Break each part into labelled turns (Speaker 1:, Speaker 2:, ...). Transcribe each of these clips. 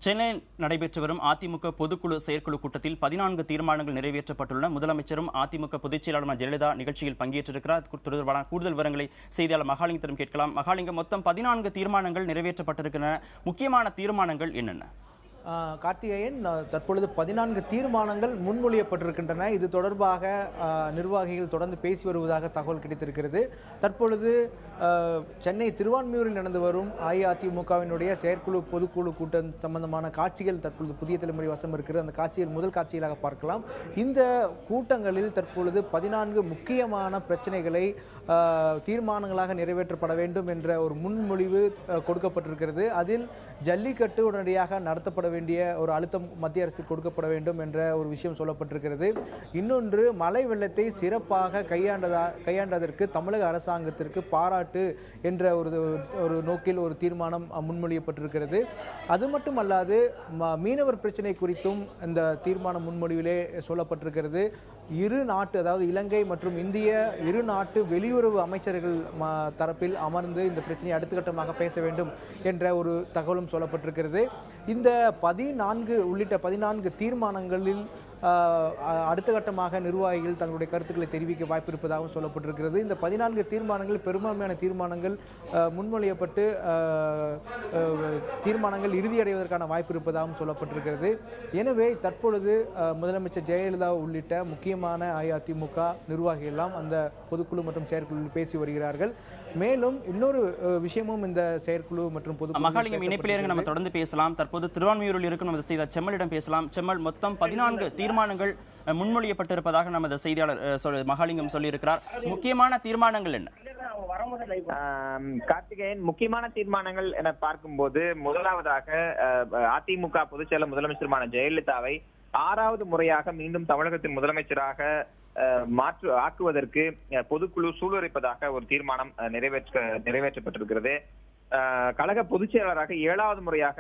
Speaker 1: சென்னையில் நடைபெற்று வரும் அதிமுக பொதுக்குழு செயற்குழு கூட்டத்தில் 14 தீர்மானங்கள் நிறைவேற்றப்பட்டுள்ளன. முதலமைச்சரும் அதிமுக பொதுச் செயலாளர் ஜெயலலிதா நிகழ்ச்சியில் பங்கேற்றிருக்கிறார். தொடர்பான கூடுதல் விவரங்களை செய்தியாளர் மகாலிங்கத்திடம் கேட்கலாம். மகாலிங்கம், மொத்தம் 14 தீர்மானங்கள் நிறைவேற்றப்பட்டிருக்கின்றன. முக்கியமான தீர்மானங்கள் என்னென்ன?
Speaker 2: கார்த்திகேயன், தற்பொழுது 14 தீர்மானங்கள் முன்மொழியப்பட்டிருக்கின்றன. இது தொடர்பாக நிர்வாகிகள் தொடர்ந்து பேசி வருவதாக தகவல் கிடைத்திருக்கிறது. தற்பொழுது சென்னை திருவான்மியூரில் நடந்து வரும் அஇஅதிமுகவினுடைய செயற்குழு பொதுக்குழு கூட்டம் சம்பந்தமான காட்சிகள் தற்பொழுது புதிய தலைமுறை வசம் இருக்கிறது. அந்த காட்சிகள் முதல் காட்சிகளாக பார்க்கலாம். இந்த கூட்டங்களில் தற்பொழுது 14 முக்கியமான பிரச்சனைகளை தீர்மானங்களாக நிறைவேற்றப்பட வேண்டும் என்ற ஒரு முன்மொழிவு கொடுக்கப்பட்டிருக்கிறது. அதில் ஜல்லிக்கட்டு உடனடியாக நடத்தப்பட வேண்டிய ஒரு அழுத்தம் மத்திய அரசு கொடுக்கப்பட வேண்டும் என்ற ஒரு விஷயம் சொல்லப்பட்டிருக்கிறது. இன்னொன்று, மழை வெள்ளத்தை சிறப்பாக கையாண்டதற்கு தமிழக அரசாங்கத்திற்கு பாராட்டு என்ற ஒரு நோக்கில் ஒரு தீர்மானம் முன்மொழியப்பட்டிருக்கிறது. அது மட்டுமல்லாது மீனவர் பிரச்சனை குறித்தும் இந்த தீர்மான முன்மொழிவிலே சொல்லப்பட்டிருக்கிறது. இரு நாட்டு, அதாவது இலங்கை மற்றும் இந்திய இரு நாட்டு வெளியுறவு அமைச்சர்கள் தரப்பில் அமர்ந்து இந்த பிரச்சனையை அடுத்த கட்டமாக பேச வேண்டும் என்ற ஒரு தகவலும் சொல்லப்பட்டிருக்கிறது. இந்த 14 உள்ளிட்ட 14 தீர்மானங்களில் அடுத்த கட்டமாக நிர்வாகிகள் தங்களுடைய கருத்துக்களை தெரிவிக்க வாய்ப்பு இருப்பதாகவும் சொல்லப்பட்டிருக்கிறது. இந்த 14 தீர்மானங்கள் பெரும்பான்மையான தீர்மானங்கள் முன்மொழியப்பட்டு தீர்மானங்கள் இறுதியடைவதற்கான வாய்ப்பு இருப்பதாகவும் சொல்லப்பட்டிருக்கிறது. எனவே தற்பொழுது முதலமைச்சர் ஜெயலலிதா உள்ளிட்ட முக்கியமான அஇஅதிமுக நிர்வாகிகள் எல்லாம் அந்த பொதுக்குழு மற்றும் செயற்குழுவில் பேசி வருகிறார்கள். மேலும் இன்னொரு விஷயமும் இந்த செயற்குழு மற்றும்
Speaker 1: மகாலிங்கம் இணைப்பிலேயே நம்ம தொடர்ந்து பேசலாம். தற்போது திருவான்மியூரில் இருக்கும் நமது செய்தியாளர் செம்மலிடம் பேசலாம். செம்மல், மொத்தம் 14 தீர்மானங்கள் முன்மொழியப்பட்டிருப்பதாக நமது செய்தியாளர் மகாலிங்கம் சொல்லியிருக்கிறார். முக்கியமான தீர்மானங்கள் என்ன?
Speaker 3: கார்த்திகேயன், முக்கியமான தீர்மானங்கள் என பார்க்கும்போது முதலாவதாக அதிமுக பொதுச் செயலர் முதலமைச்சருமான ஜெயலலிதாவை 6வது முறையாக மீண்டும் தமிழகத்தின் முதலமைச்சராக ஆக்குவதற்கு பொதுக்குழு சூளுரைப்பதாக ஒரு தீர்மானம் நிறைவேற்றப்பட்டிருக்கிறது. கழக பொதுச் செயலாளராக 7வது முறையாக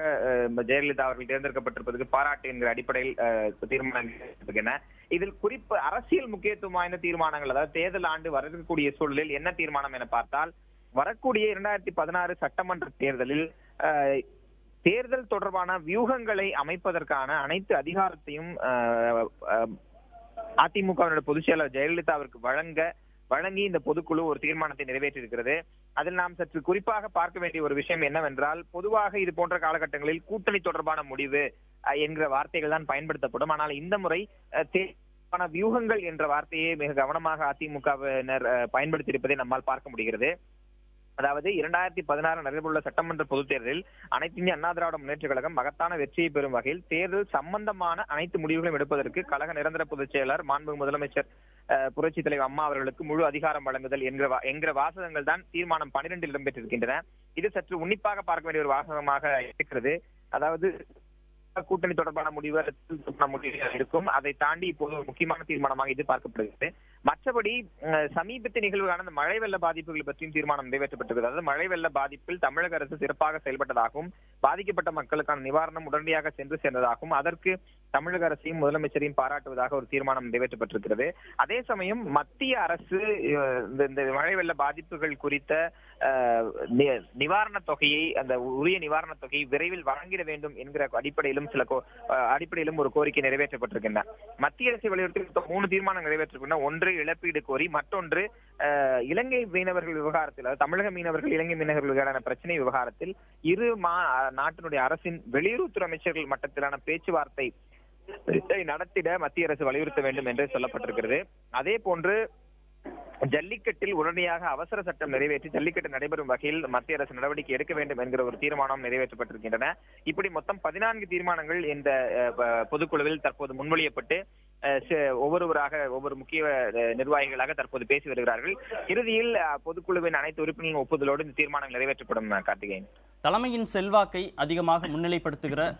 Speaker 3: ஜெயலலிதா அவர்கள் தேர்ந்தெடுக்கப்பட்டிருப்பதற்கு பாராட்டு என்கிற அடிப்படையில் தீர்மானங்கள். இதில் குறிப்பு அரசியல் முக்கியத்துவம் வாய்ந்த தீர்மானங்கள், அதாவது தேர்தல் ஆண்டு வரக்கூடிய சூழலில் என்ன தீர்மானம் என பார்த்தால், வரக்கூடிய 2016 சட்டமன்ற தேர்தலில் தேர்தல் தொடர்பான வியூகங்களை அமைப்பதற்கான அனைத்து அதிகாரத்தையும் அதிமுகவினுடைய பொதுச் செயலாளர் ஜெயலலிதாவிற்கு வழங்கி இந்த பொதுக்குழு ஒரு தீர்மானத்தை நிறைவேற்றியிருக்கிறது. அதில் நாம் சற்று குறிப்பாக பார்க்க வேண்டிய ஒரு விஷயம் என்னவென்றால், பொதுவாக இது போன்ற காலகட்டங்களில் கூட்டணி தொடர்பான முடிவு என்கிற வார்த்தைகள் தான் பயன்படுத்தப்படும். ஆனால் இந்த முறை தேர்தலுக்கான வியூகங்கள் என்ற வார்த்தையை மிக கவனமாக அதிமுகவினர் பயன்படுத்தியிருப்பதை நம்மால் பார்க்க முடிகிறது. அதாவது 2016 நடைபெறவுள்ள சட்டமன்ற பொதுத் தேர்தலில் அனைத்து இந்திய அண்ணா திராவிட முன்னேற்ற கழகம் மகத்தான வெற்றியை பெறும் வகையில் தேர்தல் சம்பந்தமான அனைத்து முடிவுகளையும் எடுப்பதற்கு கழக நிரந்தர பொதுச் செயலர் மாண்புமிகு முதலமைச்சர் புரட்சி தலைவர் அம்மா அவர்களுக்கு முழு அதிகாரம் வழங்குதல் என்கிற வாசகங்கள் தான் தீர்மானம் 12 இடம்பெற்றிருக்கின்றன. இது சற்று உன்னிப்பாக பார்க்க வேண்டிய ஒரு வாசகமாக இருக்கிறது. அதாவது கூட்டணி தொடர்பான முடிவு இருக்கும். அதை தாண்டி இப்போது ஒரு முக்கியமான தீர்மானமாக இது பார்க்கப்படுகிறது. மற்றபடி சமீபத்திய நிகழ்வுகான அந்த மழை வெள்ள பாதிப்புகள் பற்றியும் தீர்மானம் நிறைவேற்றப்பட்டிருக்கிறது. அதாவது மழை வெள்ள பாதிப்பில் தமிழக அரசு சிறப்பாக செயல்பட்டதாகவும் பாதிக்கப்பட்ட மக்களுக்கான நிவாரணம் உடனடியாக சென்று சேர்ந்ததாகவும் அதற்கு தமிழக அரசையும் முதலமைச்சரையும் பாராட்டுவதாக ஒரு தீர்மானம் நிறைவேற்றப்பட்டிருக்கிறது. அதே சமயம் மத்திய அரசு இந்த மழை வெள்ள பாதிப்புகள் குறித்த நிவாரண தொகையை, அந்த உரிய நிவாரண தொகையை விரைவில் வழங்கிட வேண்டும் என்கிற அடிப்படையிலும் ஒரு கோரிக்கை நிறைவேற்றப்பட்டிருக்கின்றன. மத்திய அரசை வலியுறுத்தி 3 தீர்மானம் நிறைவேற்றிருக்கின்றன. ஒன்று இழப்பீடு கோரி, மற்றொன்று இலங்கை மீனவர்கள் விவகாரத்தில், அதாவது தமிழக மீனவர்கள் இலங்கை மீனவர்களுக்கான பிரச்சனை விவகாரத்தில் இரு நாட்டினுடைய அரசின் வெளியுறவுத்துறை அமைச்சர்கள் மட்டத்திலான பேச்சுவார்த்தை நடத்திட மத்திய அரசு வலியுறுத்த வேண்டும் என்று சொல்லப்பட்டிருக்கிறது. அதே போன்று ஜல்லிக்கட்டில் உடனடியாக அவசர சட்டம் நிறைவேற்றி ஜல்லிக்கட்டு நடைபெறும் வகையில் மத்திய அரசு நடவடிக்கை எடுக்க வேண்டும் என்கிற ஒரு தீர்மானம் நிறைவேற்றப்பட்டிருக்கின்றன. இப்படி மொத்தம் 14 தீர்மானங்கள் இந்த பொதுக்குழுவில் தற்போது முன்மொழியப்பட்டு ஒவ்வொரு முக்கிய நிர்வாகிகளாக தற்போது பேசி வருகிறார்கள். இறுதியில் பொதுக்குழுவின் அனைத்து உறுப்பினர்களின் ஒப்புதலோடு இந்த தீர்மானங்கள் நிறைவேற்றப்படும். கார்த்திகேயன்,
Speaker 1: தலைமையின் செல்வாக்கை அதிகமாக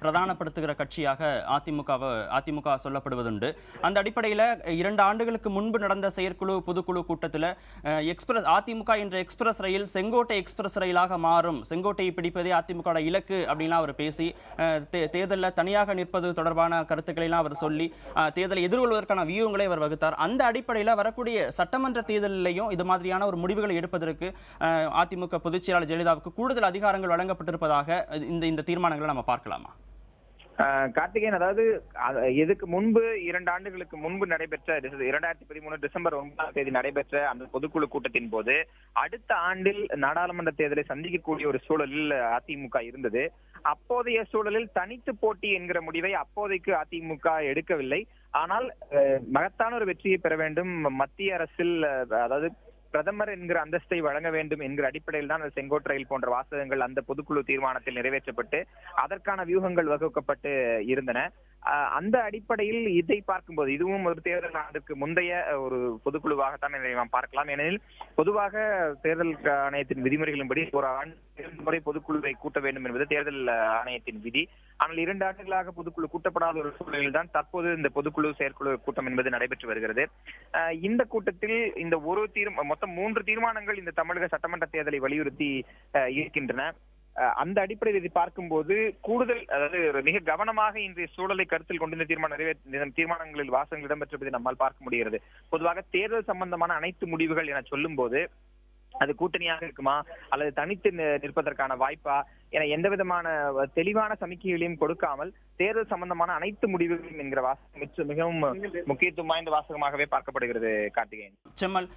Speaker 1: பிரதானப்படுத்துகிற கட்சியாக அதிமுக சொல்லப்படுவதுண்டு. அந்த அடிப்படையில் 2 ஆண்டுகளுக்கு முன்பு நடந்த செயற்குழு பொதுக்குழு கூட்டத்தில் அதிமுக என்ற எக்ஸ்பிரஸ் ரயில் செங்கோட்டை எக்ஸ்பிரஸ் ரயிலாக மாறும், செங்கோட்டையை பிடிப்பதே அதிமுக இலக்கு அப்படின்லாம் அவர் பேசி தேர்தலில் தனியாக நிற்பது தொடர்பான கருத்துக்களை எல்லாம் அவர் சொல்லி தேர்தலை எதிர்கொள்வதற்கான வியூகங்களை அவர் வகுத்தார். அந்த அடிப்படையில் வரக்கூடிய சட்டமன்ற தேர்தலிலையும் இது மாதிரியான ஒரு முடிவுகளை எடுப்பதற்கு அதிமுக பொதுச் செயலாளர் ஜெயலலிதாவுக்கு கூடுதல் அதிகாரங்கள் வழங்கப்பட்டிருப்பதாக இந்த தீர்மானங்களை நம்ம பார்க்கலாமா?
Speaker 3: கார்த்திகேயன், அதாவது இதுக்கு முன்பு 2 ஆண்டுகளுக்கு முன்பு நடைபெற்ற 2013 டிசம்பர் 9ஆம் தேதி நடைபெற்ற அந்த பொதுக்குழு கூட்டத்தின் போது அடுத்த ஆண்டில் நாடாளுமன்ற தேர்தலை சந்திக்கக்கூடிய ஒரு சூழலில் அதிமுக இருந்தது. அப்போதைய சூழலில் தனித்து போட்டி என்கிற முடிவை அப்போதைக்கு அதிமுக எடுக்கவில்லை. ஆனால் மகத்தான ஒரு வெற்றியை பெற வேண்டும், மத்திய அரசில் அதாவது பிரதமர் என்கிற அந்தஸ்தை வழங்க வேண்டும் என்கிற அடிப்படையில் தான் செங்கோட் ரயில் போன்ற வாசகங்கள் அந்த பொதுக்குழு தீர்மானத்தில் நிறைவேற்றப்பட்டு அதற்கான வியூகங்கள் வகுக்கப்பட்டு இருந்தன. அந்த அடிப்படையில் இதை பார்க்கும்போது இதுவும் ஒரு தேர்தல் ஆண்டுக்கு முந்தைய ஒரு பொதுக்குழுவாகத்தான் இதை நாம் பார்க்கலாம். ஏனெனில் பொதுவாக தேர்தல் ஆணையத்தின் விதிமுறைகளின்படி ஒரு ஆண்டு 2 முறை பொதுக்குழுவை கூட்ட வேண்டும் என்பது தேர்தல் ஆணையத்தின் விதி. ஆனால் 2 ஆண்டுகளாக பொதுக்குழு கூட்டப்படாத ஒரு சூழலில் தான் தற்போது இந்த பொதுக்குழு செயற்குழு கூட்டம் என்பது நடைபெற்று வருகிறது. இந்த கூட்டத்தில் இந்த மொத்தம் 3 தீர்மானங்கள் இந்த தமிழக சட்டமன்ற தேர்தலை வலியுறுத்தி இருக்கின்றன. அந்த அடிப்படையில் இதை பார்க்கும்போது கூடுதல், அதாவது மிக கவனமாக இன்றைய சூழலை கருத்தில் கொண்டு இந்த தீர்மானங்களில் வாசகங்கள் இடம்பெற்றிருப்பதை நம்மால் பார்க்க முடிகிறது. பொதுவாக தேர்தல் சம்பந்தமான அனைத்து முடிவுகள் என சொல்லும் போது அது கூட்டணியாக இருக்குமா அல்லது தனித்து நிற்பதற்கான வாய்ப்பா என எந்த விதமான தெளிவான சமிக்கைகளையும் கொடுக்காமல் தேர்தல் சம்பந்தமான அனைத்து முடிவுகளும் என்கிற வாசகம் மிகவும் முக்கியத்துவம் வாய்ந்த வாசகமாகவே பார்க்கப்படுகிறது. கார்த்திகேயன்,
Speaker 1: செம்மல்,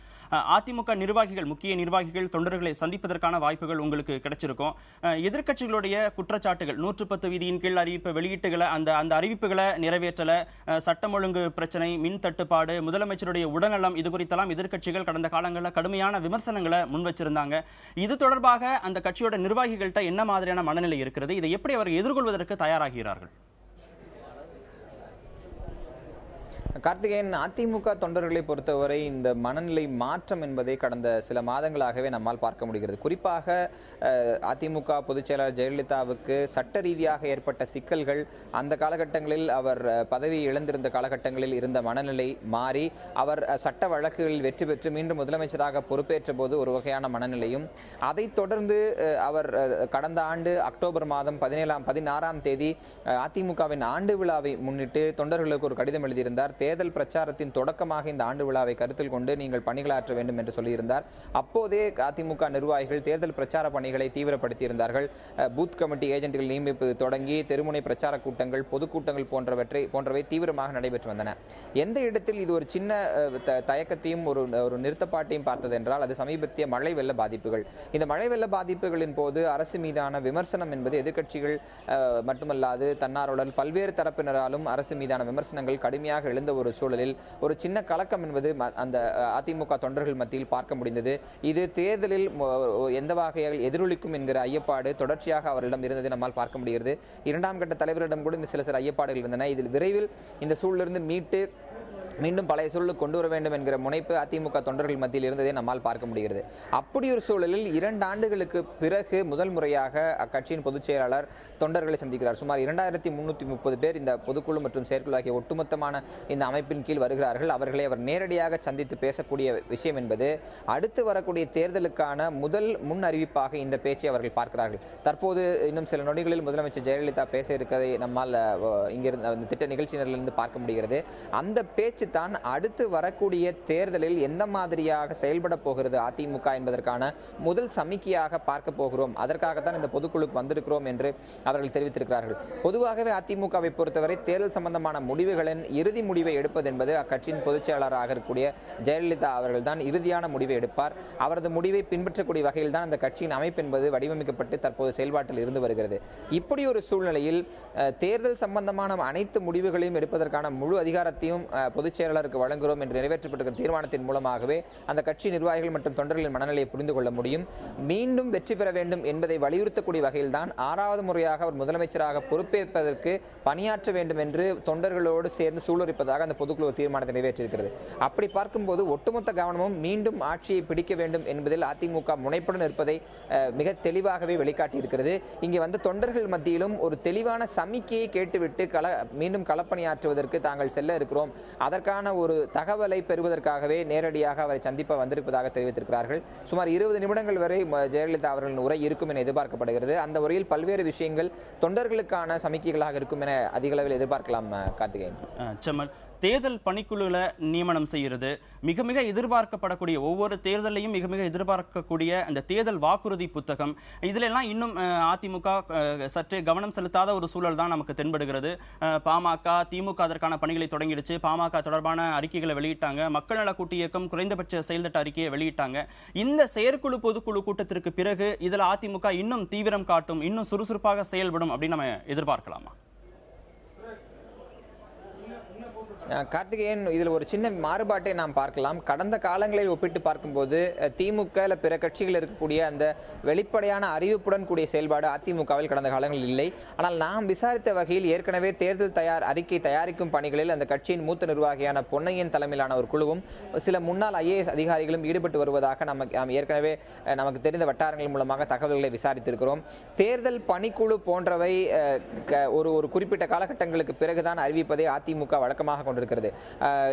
Speaker 1: அதிமுக நிர்வாகிகள், முக்கிய நிர்வாகிகள், தொண்டர்களை சந்திப்பதற்கான வாய்ப்புகள் உங்களுக்கு கிடைச்சிருக்கும். எதிர்க்கட்சிகளுடைய குற்றச்சாட்டுகள் 110 விதியின் கீழ் அறிவிப்பை வெளியிட்டுகளை அந்த அறிவிப்புகளை நிறைவேற்றல, சட்டம் ஒழுங்கு பிரச்சனை, மின் தட்டுப்பாடு, முதலமைச்சருடைய உடல்நலம், இது குறித்தெல்லாம் எதிர்க்கட்சிகள் கடந்த காலங்களில் கடுமையான விமர்சனங்களை முன் வச்சிருந்தாங்க. இது தொடர்பாக அந்த கட்சியோட நிர்வாகிகள்கிட்ட என்ன மாதிரியான மனநிலை இருக்கிறது? இதை எப்படி அவர்கள் எதிர்கொள்வதற்கு தயாராகிறார்கள்?
Speaker 4: கார்த்திகேயன், அதிமுக தொண்டர்களை பொறுத்தவரை இந்த மனநிலை மாற்றம் என்பதை கடந்த சில மாதங்களாகவே நம்மால் பார்க்க முடிகிறது. குறிப்பாக அதிமுக பொதுச் செயலாளர் ஜெயலலிதாவுக்கு சட்ட ரீதியாக ஏற்பட்ட சிக்கல்கள், அந்த காலகட்டங்களில் அவர் பதவி இழந்திருந்த காலகட்டங்களில் இருந்த மனநிலை மாறி அவர் சட்ட வழக்குகளில் வெற்றி பெற்று மீண்டும் முதலமைச்சராக பொறுப்பேற்ற போது ஒரு வகையான மனநிலையும், அதைத் தொடர்ந்து அவர் கடந்த ஆண்டு அக்டோபர் மாதம் 16ஆம் தேதி அதிமுகவின் ஆண்டு விழாவை முன்னிட்டு தொண்டர்களுக்கு ஒரு கடிதம் எழுதியிருந்தார். தேர்தல் பிரச்சாரத்தின் தொடக்கமாக இந்த ஆண்டு விழாவை கருத்தில் கொண்டு நீங்கள் பணிகளாற்ற வேண்டும் என்று சொல்லியிருந்தார். அப்போதே அதிமுக நிர்வாகிகள் தேர்தல் பிரச்சார பணிகளை தீவிரப்படுத்தியிருந்தார்கள். பூத் கமிட்டி ஏஜென்ட்கள் நியமிப்பு தொடங்கி தெருமுனை பிரச்சார கூட்டங்கள், பொதுக்கூட்டங்கள் போன்றவை தீவிரமாக நடைபெற்று வந்தன. எந்த இடத்தில் இது ஒரு சின்ன தயக்கத்தையும் ஒரு நிறுத்தப்பாட்டையும் பார்த்தது என்றால் அது சமீபத்திய மழை வெள்ள பாதிப்புகள். இந்த மழை வெள்ள பாதிப்புகளின் போது அரசு மீதான விமர்சனம் என்பது எதிர்க்கட்சிகள் மட்டுமல்லாது தன்னார்வலர் பல்வேறு தரப்பினராலும் அரசு மீதான விமர்சனங்கள் கடுமையாக எழுந்த ஒரு சூழலில் ஒரு சின்ன கலக்கம் என்பது அந்த அதிமுக தொண்டர்கள் மத்தியில் பார்க்க முடிந்தது. இது தேர்தலில் எந்த வகையில் எதிரொலிக்கும் என்கிற ஐயப்பாடு தொடர்ச்சியாக அவரிடம் இருந்ததை நம்மால் பார்க்க முடிகிறது. 2ஆம் கட்ட தலைவரிடம் கூட இந்த சில ஐயப்பாடுகள் இருந்தன. இதில் விரைவில் இந்த சூழலிருந்து மீட்டு மீண்டும் பழைய சூழலுக்கு கொண்டு வர வேண்டும் என்கிற முனைப்பு அதிமுக தொண்டர்கள் மத்தியில் இருந்ததை நம்மால் பார்க்க முடிகிறது. அப்படி ஒரு சூழலில் 2 ஆண்டுகளுக்கு பிறகு முதல் முறையாக அக்கட்சியின் பொதுச் செயலாளர் தொண்டர்களை சந்திக்கிறார். சுமார் 2330 பேர் இந்த பொதுக்குழு மற்றும் செயற்குழு ஆகிய ஒட்டுமொத்தமான இந்த அமைப்பின் கீழ் வருகிறார்கள். அவர்களை அவர் நேரடியாக சந்தித்து பேசக்கூடிய விஷயம் என்பது அடுத்து வரக்கூடிய தேர்தலுக்கான முதல் முன் அறிவிப்பாக இந்த பேச்சை அவர்கள் பார்க்கிறார்கள். தற்போது இன்னும் சில நொடிகளில் முதலமைச்சர் ஜெயலலிதா பேச இருக்கிறதை நம்மால் இங்கிருந்து திட்ட நிகழ்ச்சியினரிலிருந்து பார்க்க முடிகிறது. அந்த பேச்சு தான் அடுத்து வரக்கூடிய தேர்தலில் எந்த மாதிரியாக செயல்பட போகிறது அதிமுக என்பதற்கான முதல் சமிக்கையாக பார்க்க போகிறோம். அதற்காகத்தான் இந்த பொதுக்குழுக்கு வந்திருக்கிறோம் என்று அவர்கள் தெரிவித்திருக்கிறார்கள். பொதுவாகவே அதிமுகவை பொறுத்தவரை தேர்தல் சம்பந்தமான முடிவுகளின் இறுதி முடிவை எடுப்பது என்பது அக்கட்சியின் பொதுச் செயலாளராக இருக்கக்கூடிய ஜெயலலிதா அவர்கள் தான் இறுதியான முடிவை எடுப்பார். அவரது முடிவை பின்பற்றக்கூடிய வகையில் தான் அந்த கட்சியின் அமைப்பு என்பது வடிவமைக்கப்பட்டு தற்போது செயல்பாட்டில் இருந்து வருகிறது. இப்படி ஒரு சூழ்நிலையில் தேர்தல் சம்பந்தமான அனைத்து முடிவுகளையும் எடுப்பதற்கான முழு அதிகாரத்தையும் பொதுச் செயலாளருக்கு வழங்குகிறோம் என்று நிறைவேற்றப்பட்டிருக்கிற தீர்மானத்தின் மூலமாகவே அந்த கட்சி நிர்வாகிகள் மற்றும் தொண்டர்களின் மனநிலையை புரிந்து கொள்ள முடியும். மீண்டும் வெற்றி பெற வேண்டும் என்பதை வலியுறுத்தக்கூடிய வகையில் தான் 6வது முறையாக அவர் முதலமைச்சராக பொறுப்பேற்பதற்கு பணியாற்ற வேண்டும் என்று தொண்டர்களோடு சேர்ந்து சூளுரைப்பதாக அந்த பொதுக்குழு தீர்மானத்தை நிறைவேற்றியிருக்கிறது. அப்படி பார்க்கும்போது ஒட்டுமொத்த கவனமும் மீண்டும் ஆட்சியை பிடிக்க வேண்டும் என்பதில் அதிமுக முனைப்புடன் இருப்பதை மிக தெளிவாகவே வெளிக்காட்டியிருக்கிறது. இங்கே வந்து தொண்டர்கள் மத்தியிலும் ஒரு தெளிவான சமிக்கையை கேட்டுவிட்டு மீண்டும் களப்பணியாற்றுவதற்கு தாங்கள் செல்ல இருக்கிறோம், அதற்கான ஒரு தகவலை பெறுவதற்காகவே நேரடியாக அவரை சந்திப்ப வந்திருப்பதாக தெரிவித்திருக்கிறார்கள். சுமார் 20 நிமிடங்கள் வரை ஜெயலலிதா அவர்களின் உரை இருக்கும் என எதிர்பார்க்கப்படுகிறது. அந்த உரையில் பல்வேறு விஷயங்கள் தொண்டர்களுக்கான சமிக்கைகளாக இருக்கும் என அதிக அளவில் எதிர்பார்க்கலாம். கார்த்திகேயன்,
Speaker 1: செம்மல், தேர்தல் பணிக்குழுல நியமனம் செய்கிறது, மிக மிக எதிர்பார்க்கப்படக்கூடிய ஒவ்வொரு தேர்தலையும் மிக மிக எதிர்பார்க்கக்கூடிய அந்த தேர்தல் வாக்குறுதி புத்தகம், இதிலெல்லாம் இன்னும் அதிமுக சற்றே கவனம் செலுத்தாத ஒரு சூழல் தான் நமக்கு தென்படுகிறது. பாமக, திமுக அதற்கான பணிகளை தொடங்கிடுச்சு. பாமக தொடர்பான அறிக்கைகளை வெளியிட்டாங்க. மக்கள் நல கூட்டு இயக்கம் குறைந்தபட்ச செயல்திட்ட அறிக்கையை வெளியிட்டாங்க. இந்த செயற்குழு பொதுக்குழு கூட்டத்திற்கு பிறகு இதில் அதிமுக இன்னும் தீவிரம் காட்டும், இன்னும் சுறுசுறுப்பாக செயல்படும் அப்படின்னு நம்ம எதிர்பார்க்கலாமா?
Speaker 4: கார்த்திகேயன், இதில் ஒரு சின்ன மாறுபாட்டை நாம் பார்க்கலாம். கடந்த காலங்களில் ஒப்பிட்டு பார்க்கும்போது திமுக இல்லை பிற கட்சிகள் இருக்கக்கூடிய அந்த வெளிப்படையான அறிவிப்புடன் கூடிய செயல்பாடு அதிமுகவில் கடந்த காலங்களில் இல்லை. ஆனால் நாம் விசாரித்த வகையில் ஏற்கனவே தேர்தல் அறிக்கை தயாரிக்கும் பணிகளில் அந்த கட்சியின் மூத்த நிர்வாகியான பொன்னையன் தலைமையிலான ஒரு குழுவும் சில முன்னாள் IAS அதிகாரிகளும் ஈடுபட்டு வருவதாக நாம் ஏற்கனவே நமக்கு தெரிந்த வட்டாரங்கள் மூலமாக தகவல்களை விசாரித்திருக்கிறோம். தேர்தல் பணிக்குழு போன்றவை ஒரு குறிப்பிட்ட காலகட்டங்களுக்கு பிறகுதான் அறிவிப்பதை அதிமுக வழக்கமாக இருக்கிறது.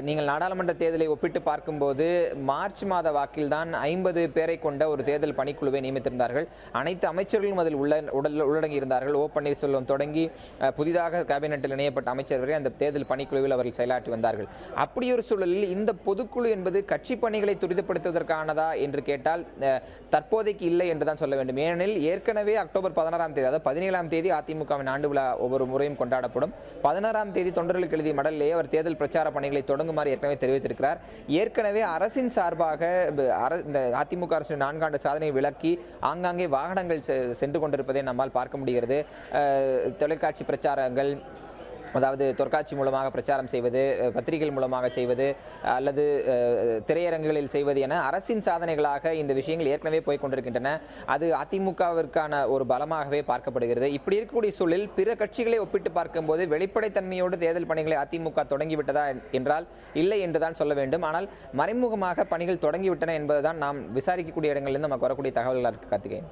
Speaker 4: நீங்கள் நாடாளுமன்ற தேர்தலை ஒப்பிட்டு பார்க்கும்போது மார்ச் மாத வாக்கில் தான் 50 பேரை கொண்ட ஒரு தேர்தல் பணிக்குழுவை நியமித்திருந்தார்கள். அனைத்து அமைச்சர்களும் அதில் உள்ளடங்கி இருந்தார்கள். ஓ பன்னீர்செல்வம் தொடங்கி புதிதாக கேபினெட்டில் இணையப்பட்ட அமைச்சர் வரை அந்த தேர்தல் பணிக்குழுவில் அவர்கள் செயலாற்றி வந்தார்கள். அப்படி ஒரு சூழலில் இந்த பொதுக்குழு என்பது கட்சி பணிகளை துரிதப்படுத்துவதற்கானதா என்று கேட்டால் தற்போதைக்கு இல்லை என்றுதான் சொல்ல வேண்டும். ஏனெனில் ஏற்கனவே அக்டோபர் 16ஆம் தேதி, அதாவது 17ஆம் தேதி அதிமுகவின் ஆண்டு விழா ஒவ்வொரு முறையும் கொண்டாடப்படும். 16ஆம் தேதி தொண்டர்களுக்கு எழுதிய மடலிலேயே அவர் தேர்தல் பிரச்சார பணிகளை தொடங்குமாறு ஏற்கனவே தெரிவித்திருக்கிறார். ஏற்கனவே அரசின் சார்பாக இந்த அதிமுக அரசின் 4 ஆண்டு சாதனையை விளக்கி ஆங்காங்கே வாகனங்கள் சென்று கொண்டிருப்பதை நம்மால் பார்க்க முடிகிறது. தொலைக்காட்சி பிரச்சாரங்கள், அதாவது தொலைக்காட்சி மூலமாக பிரச்சாரம் செய்வது, பத்திரிகைகள் மூலமாக செய்வது அல்லது திரையரங்குகளில் செய்வது என அரசின் சாதனைகளாக இந்த விஷயங்கள் ஏற்கனவே போய் கொண்டிருக்கின்றன. அது அதிமுகவிற்கான ஒரு பலமாகவே பார்க்கப்படுகிறது. இப்படி இருக்கக்கூடிய சூழலில் பிற கட்சிகளை ஒப்பிட்டு பார்க்கும்போது வெளிப்படைத்தன்மையோடு தேர்தல் பணிகளை அதிமுக தொடங்கிவிட்டதா என்றால் இல்லை என்றுதான் சொல்ல வேண்டும். ஆனால் மறைமுகமாக பணிகள் தொடங்கிவிட்டன என்பதுதான் நாம் விசாரிக்கக்கூடிய இடங்களிலிருந்து நமக்கு வரக்கூடிய தகவல்களாக இருக்கு. கார்த்திகேயன்,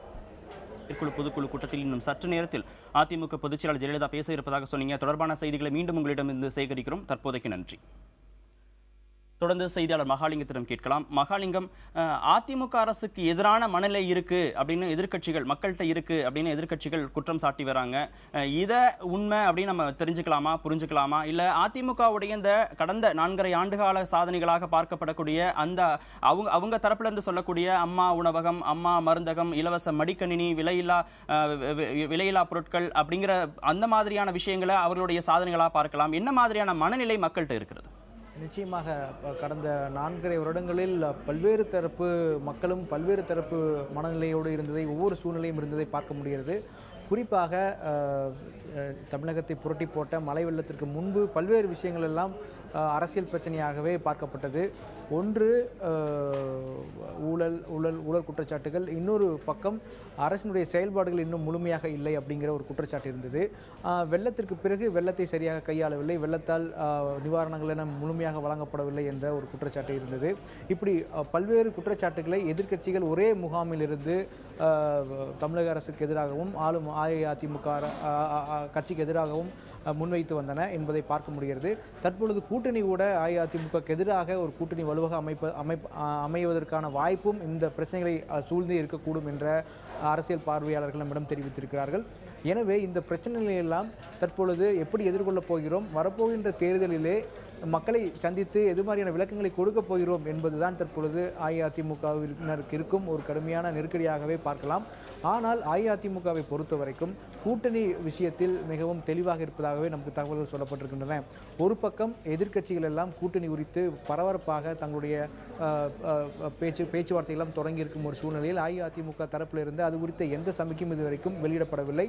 Speaker 1: பொதுக்குழு கூட்டத்தில் இன்னும் சற்று நேரத்தில் அதிமுக பொதுச் செயலாளர் ஜெயலலிதா பேச இருப்பதாக சொன்னீங்க. தொடர்பான செய்திகளை மீண்டும் உங்களிடமிருந்து சேகரிக்கிறோம். தற்போதைக்கு நன்றி. தொடர்ந்து செய்தியாளர் மகாலிங்கத்திடம் கேட்கலாம். மகாலிங்கம், அதிமுக அரசுக்கு எதிரான மனநிலை இருக்கு அப்படின்னு எதிர்க்கட்சிகள், மக்கள்கிட்ட இருக்கு அப்படின்னு எதிர்க்கட்சிகள் குற்றம் சாட்டி வராங்க. இதை உண்மை அப்படின்னு நம்ம தெரிஞ்சுக்கலாமா, புரிஞ்சுக்கலாமா? இல்ல அதிமுகவுடைய இந்த கடந்த 4.5 ஆண்டுகால சாதனைகளாக பார்க்கப்படக்கூடிய அந்த அவங்க தரப்புல இருந்து சொல்லக்கூடிய அம்மா உணவகம், அம்மா மருந்தகம், இலவச மடிக்கணினி, விலையில்லா பொருட்கள் அப்படிங்கிற அந்த மாதிரியான விஷயங்களை அவர்களுடைய சாதனைகளாக பார்க்கலாம். என்ன மாதிரியான மனநிலை மக்கள்கிட்ட இருக்கிறது?
Speaker 2: நிச்சயமாக கடந்த 4.5 வருடங்களில் பல்வேறு தரப்பு மக்களும் பல்வேறு தரப்பு மனநிலையோடு இருந்ததை, ஒவ்வொரு சூழ்நிலையும் இருந்ததை பார்க்க முடிகிறது. குறிப்பாக தமிழகத்தை புரட்டி போட்ட மழை வெள்ளத்திற்கு முன்பு பல்வேறு விஷயங்கள் எல்லாம் அரசியல் பிரச்சனையாகவே பார்க்கப்பட்டது. ஒன்று ஊழல் குற்றச்சாட்டுகள், இன்னொரு பக்கம் அரசினுடைய செயல்பாடுகள் இன்னும் முழுமையாக இல்லை அப்படிங்கிற ஒரு குற்றச்சாட்டு இருந்தது. வெள்ளத்திற்கு பிறகு வெள்ளத்தை சரியாக கையாளவில்லை, வெள்ளத்தால் நிவாரணங்கள் என முழுமையாக வழங்கப்படவில்லை என்ற ஒரு குற்றச்சாட்டு இருந்தது. இப்படி பல்வேறு குற்றச்சாட்டுகளை எதிர்க்கட்சிகள் ஒரே முகாமிலிருந்து தமிழக அரசுக்கு எதிராகவும் ஆளும் அஇஅதிமுக கட்சிக்கு எதிராகவும் முன்வைத்து வந்தன என்பதை பார்க்க முடிகிறது. தற்பொழுது கூட்டணி கூட அஇஅதிமுகக்கு எதிராக ஒரு கூட்டணி வலுவாக அமைவதற்கான வாய்ப்பும் இந்த பிரச்சனைகளை சூழ்ந்து இருக்கக்கூடும் என்ற அரசியல் பார்வையாளர்கள் நம்மிடம் தெரிவித்திருக்கிறார்கள். எனவே இந்த பிரச்சனைகளெல்லாம் தற்பொழுது எப்படி எதிர்கொள்ளப் போகிறோம், வரப்போகின்ற தேர்தலிலே மக்களை சந்தித்து எது மாதிரியான விளக்கங்களை கொடுக்க போகிறோம் என்பதுதான் தற்பொழுது அஇஅதிமுகவினருக்கு இருக்கும் ஒரு கடுமையான நெருக்கடியாகவே பார்க்கலாம். ஆனால் அஇஅதிமுகவை பொறுத்த வரைக்கும் கூட்டணி விஷயத்தில் மிகவும் தெளிவாக இருப்பதாகவே நமக்கு தகவல்கள் சொல்லப்பட்டிருக்கின்றன. ஒரு பக்கம் எதிர்க்கட்சிகள் எல்லாம் கூட்டணி குறித்து பரபரப்பாக தங்களுடைய பேச்சுவார்த்தைகளும் தொடங்கி இருக்கும் ஒரு சூழ்நிலையில் அஇஅதிமுக தரப்பில் இருந்து அது குறித்த எந்த சமிக்கையும் இதுவரைக்கும் வெளியிடப்படவில்லை.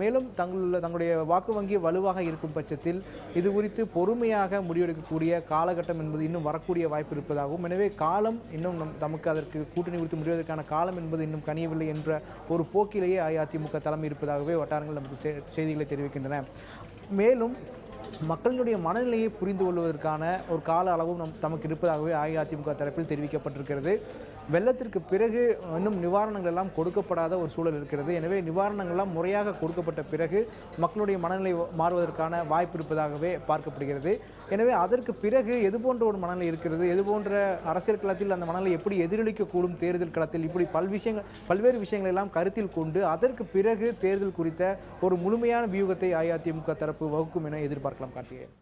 Speaker 2: மேலும் தங்களுடைய வாக்கு வங்கி வலுவாக இருக்கும் பட்சத்தில் இது குறித்து பொறுமையாக முடிவெடுக்கக்கூடிய காலகட்டம் என்பது இன்னும் வரக்கூடிய வாய்ப்பு இருப்பதாகவும், எனவே காலம் இன்னும் நமக்கு அதற்கு கூட்டணி குறித்து முடிவதற்கான காலம் என்பது இன்னும் கனியவில்லை என்ற ஒரு போக்கிலேயே அஇஅதிமுக தலைமை இருப்பதாகவே வட்டாரங்கள் நமக்கு செய்திகளை தெரிவிக்கின்றன. மேலும் மக்களுடைய மனநிலையை புரிந்து கொள்வதற்கான ஒரு கால அளவும் நமக்கு இருப்பதாகவே அஇஅதிமுக தரப்பில் தெரிவிக்கப்பட்டிருக்கிறது. வெள்ளத்திற்கு பிறகு இன்னும் நிவாரணங்கள் எல்லாம் கொடுக்கப்படாத ஒரு சூழல் இருக்கிறது. எனவே நிவாரணங்கள் எல்லாம் முறையாக கொடுக்கப்பட்ட பிறகு மக்களுடைய மனநிலை மாறுவதற்கான வாய்ப்பு இருப்பதாகவே பார்க்கப்படுகிறது. எனவே அதற்கு பிறகு எது போன்ற ஒரு மனநிலை இருக்கிறது, எது போன்ற அரசியல் களத்தில் அந்த மனநிலை எப்படி எதிரொலிக்கக்கூடும் தேர்தல் களத்தில், இப்படி பல்வேறு விஷயங்கள் எல்லாம் கருத்தில் கொண்டு அதற்கு பிறகு தேர்தல் குறித்த ஒரு முழுமையான வியூகத்தை அஇஅதிமுக தரப்பு வகுக்கும் என எதிர்பார்க்கலாம். கார்த்திகேயன்.